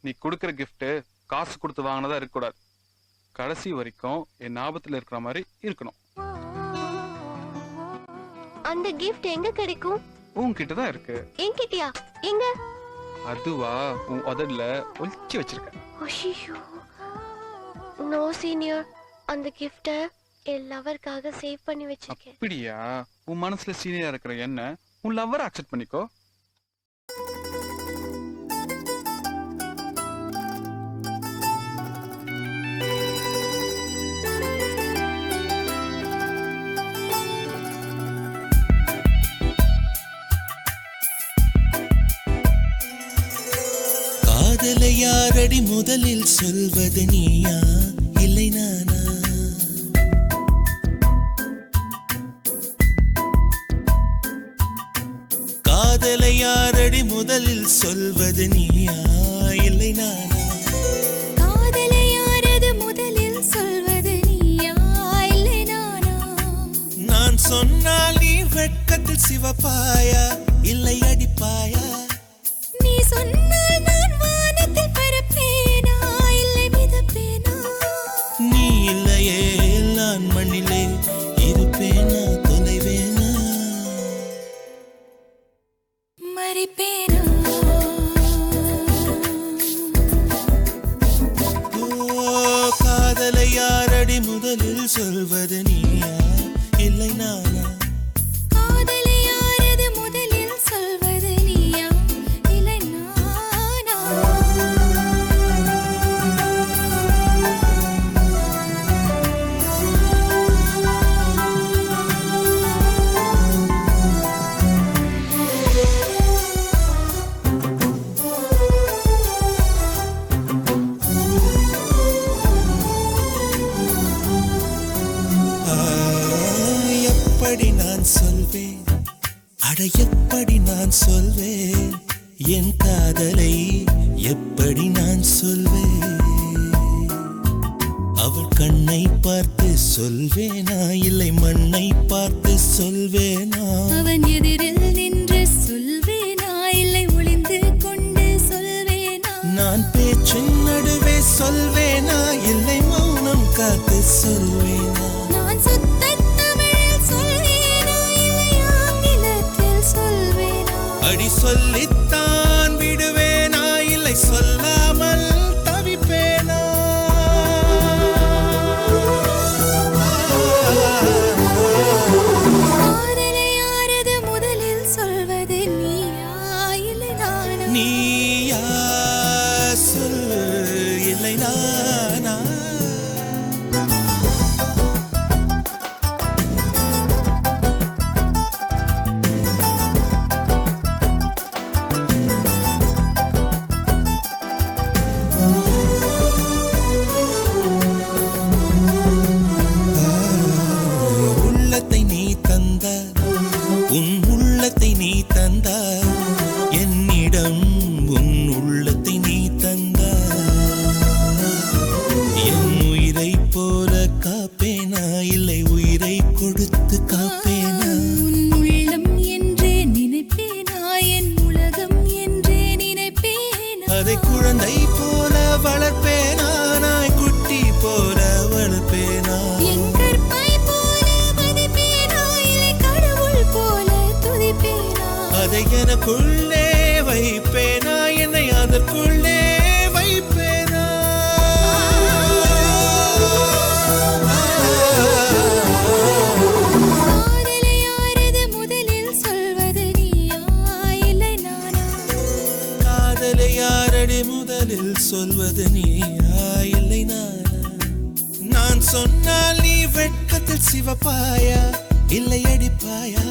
நீ கொடுக்குற கிஃப்ட் காசு கொடுத்து வாங்கினதா இருக்கக்கூடாது. கடைசி வரைக்கும் என் ஞாபகத்துல இருக்கிற மாதிரி இருக்கணும். அந்த கிஃப்ட் எங்க கிடைக்கும்? உன்கிட்ட தான் இருக்கு. என்கிட்டயா? எங்க? அதுவா உன் உதடுல ஒளிச்சு வச்சிருக்கேன். ஐயோ நோ சீனியர், அந்த கிஃப்ட என் லவர்க்காக சேவ் பண்ணி வச்சிருக்கேன். அப்படியா? உன் மனசுல சீனியரா இருக்கிற என்ன உன் லவ்வரை அக்செப்ட் பண்ணிக்கோ. காதலை யாரடி முதலில் சொல்வது நீயா இல்லை நானா? காதலை யாரடி முதலில் சொல்வது நீயா இல்லை நானா? காதலை யாரது முதலில் சொல்வது நீயா இல்லை நானா? நான் சொன்னால் நீ வெட்கத்தில் சிவப்பாயா இல்லை அடிப்பாயா? நீ சொன்னால் நான் வானத்தில் பறப்பேனா இல்லை மிதப்பேனா? நீ இல்லையே நான் மண்ணிலே இருப்பேனா தொலைவேனா மறிப்பேனா? ஓ காதலை யாரடி முதலில் சொல்வது நீயா இல்லை நானா? காதலை யாரது முதலில் சொல்வது நீயா இல்லை நானா? எப்படி நான் சொல்வேன், அட எப்படி நான் சொல்வேன், என் காதலை எப்படி நான் சொல்வேன்? அவள் கண்ணை பார்த்து சொல்வேனா இல்லை மண்ணை பார்த்து சொல்வேனா? அவன் எதிரில் நின்று சொல்வேனா இல்லை ஒளிந்து கொண்டு சொல்வேனா? நான் பேச்சின் நடுவே சொல்வேனா இல்லை மௌனம் காத்து சொல்வேனா? நான் சுத்த தமிழில் சொல்வேனா இல்லை ஆங்கிலத்தில் சொல்வேனா? அடி சொல்லித்தான் விடுவேனா இல்லை சொல்லாமல் தவிப்பேனா? காதலை யாரது முதலில் சொல்வது நீயா இல்லை நானா? நீயா சொல் இல்லை நானா? உள்ளத்தை நீ தந்த உன் உள்ளத்தை நீ தந்த என்னிடம் உன் உள்ளத்தை நீ தந்த என் உயிரை போல காப்பேனா இல்லை உயிரை கொடுத்து காப்பேனா? உன் உள்ளம் என்றே நினைப்பேனா என் உலகம் என்றே நினைப்பேனா? அதை குழந்தை போல வளர்ப்பேனா நாய்க்குட்டி போல வளர்ப்பேனா? என் கற்பை போல மதிப்பேனா இல்லை கடவுள் போல துதிப்பேனா? அதை எனக்குள்ளே வைப்பேனா என்னை அதற்குள்ளே வைப்பேனா? காதலை யாரது முதலில் சொல்வது நீயா இல்லை நானா? காதலை யாரடி முதலில் சொல்வது நீயா இல்லை நானா? நான் சொன்னால் நீ வெட்கத்தில் சிவப்பாயா இல்லை அடிப்பாயா?